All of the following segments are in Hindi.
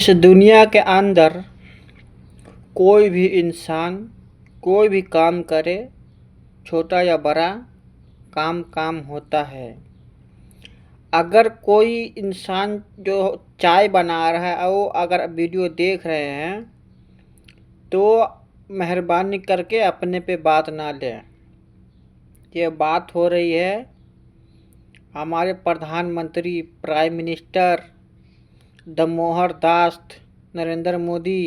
इस दुनिया के अंदर कोई भी इंसान कोई भी काम करे, छोटा या बड़ा, काम काम होता है। अगर कोई इंसान जो चाय बना रहा है वो अगर वीडियो देख रहे हैं तो मेहरबानी करके अपने पे बात ना लें। ये बात हो रही है हमारे प्रधानमंत्री प्राइम मिनिस्टर दामोदर दास नरेंद्र मोदी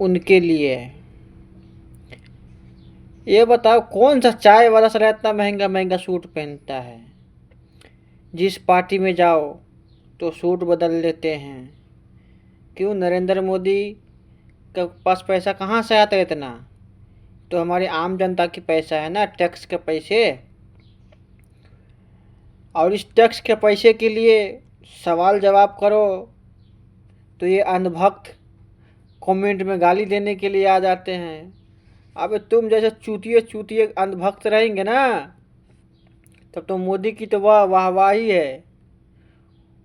उनके लिए। ये बताओ कौन सा चाय वाला साला इतना महंगा महंगा सूट पहनता है। जिस पार्टी में जाओ तो सूट बदल लेते हैं। क्यों? नरेंद्र मोदी के पास पैसा कहाँ से आता है इतना? तो हमारी आम जनता की पैसा है ना, टैक्स के पैसे। और इस टैक्स के पैसे के लिए सवाल जवाब करो तो ये अंधभक्त कमेंट में गाली देने के लिए आ जाते हैं। अब तुम जैसे चूतिए चूतिए अंधभक्त रहेंगे ना, तब तो मोदी की तो वाहवाही है।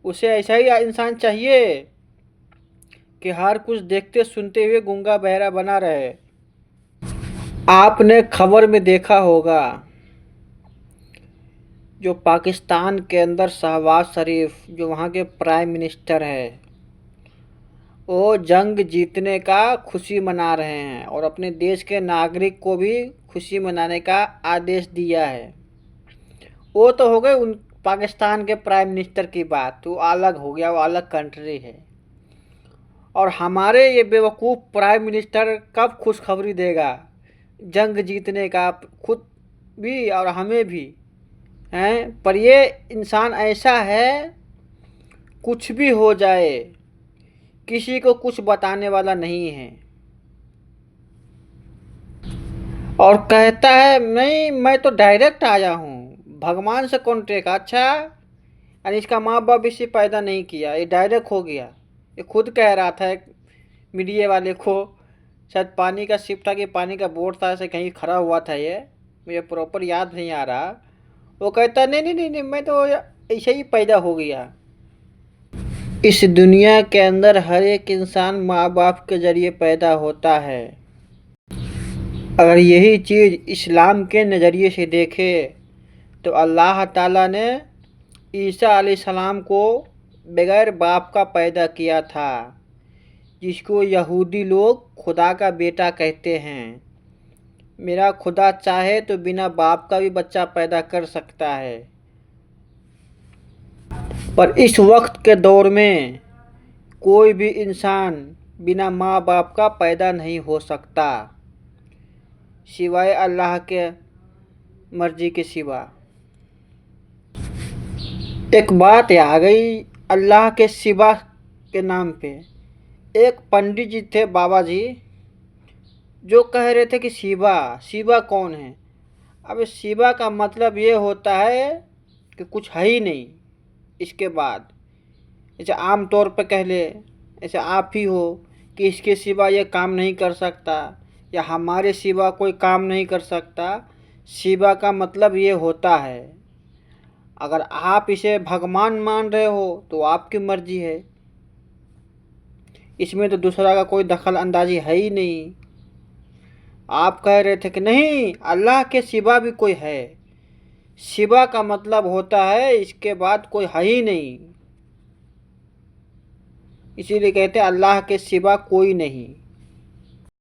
उसे ऐसा ही इंसान चाहिए कि हर कुछ देखते सुनते हुए गूंगा बहरा बना रहे। आपने खबर में देखा होगा जो पाकिस्तान के अंदर शहबाज शरीफ जो वहाँ के प्राइम मिनिस्टर है, वो जंग जीतने का खुशी मना रहे हैं और अपने देश के नागरिक को भी खुशी मनाने का आदेश दिया है। वो तो हो गए उन पाकिस्तान के प्राइम मिनिस्टर की बात, वो अलग हो गया, वो अलग कंट्री है। और हमारे ये बेवकूफ़ प्राइम मिनिस्टर कब खुशखबरी देगा जंग जीतने का, खुद भी और हमें भी हैं। पर ये इंसान ऐसा है, कुछ भी हो जाए किसी को कुछ बताने वाला नहीं है। और कहता है नहीं मैं तो डायरेक्ट आया हूँ, भगवान से कॉन्ट्रैक्ट। अच्छा, यानी इसका माँ बाप इसे पैदा नहीं किया, ये डायरेक्ट हो गया। ये खुद कह रहा था मीडिया वाले को, शायद पानी का शिप था कि पानी का बोट था, ऐसे कहीं खड़ा हुआ था, ये मुझे प्रॉपर याद नहीं आ रहा। वो कहता नहीं नहीं नहीं, नहीं मैं तो ऐसे ही पैदा हो गया। इस दुनिया के अंदर हर एक इंसान माँ बाप के जरिए पैदा होता है। अगर यही चीज़ इस्लाम के नज़रिए से देखे तो अल्लाह ताला ने ईसा अलैहिस्सलाम को बगैर बाप का पैदा किया था, जिसको यहूदी लोग खुदा का बेटा कहते हैं। मेरा खुदा चाहे तो बिना बाप का भी बच्चा पैदा कर सकता है। पर इस वक्त के दौर में कोई भी इंसान बिना माँ बाप का पैदा नहीं हो सकता, सिवाय अल्लाह के मर्जी के सिवा। एक बात आ गई अल्लाह के सिवा के नाम पे। एक पंडित जी थे, बाबा जी, जो कह रहे थे कि शिवा शिवा कौन है। अब शिवा का मतलब ये होता है कि कुछ है ही नहीं इसके बाद। जैसे आम तौर पे कह ले, ऐसे आप ही हो कि इसके सिवा ये काम नहीं कर सकता, या हमारे सिवा कोई काम नहीं कर सकता। शिवा का मतलब ये होता है। अगर आप इसे भगवान मान रहे हो तो आपकी मर्जी है, इसमें तो दूसरा का कोई दखल अंदाजी है ही नहीं। आप कह रहे थे कि नहीं अल्लाह के सिवा भी कोई है। शिवा का मतलब होता है इसके बाद कोई है ही नहीं, इसीलिए कहते हैं अल्लाह के सिवा कोई नहीं।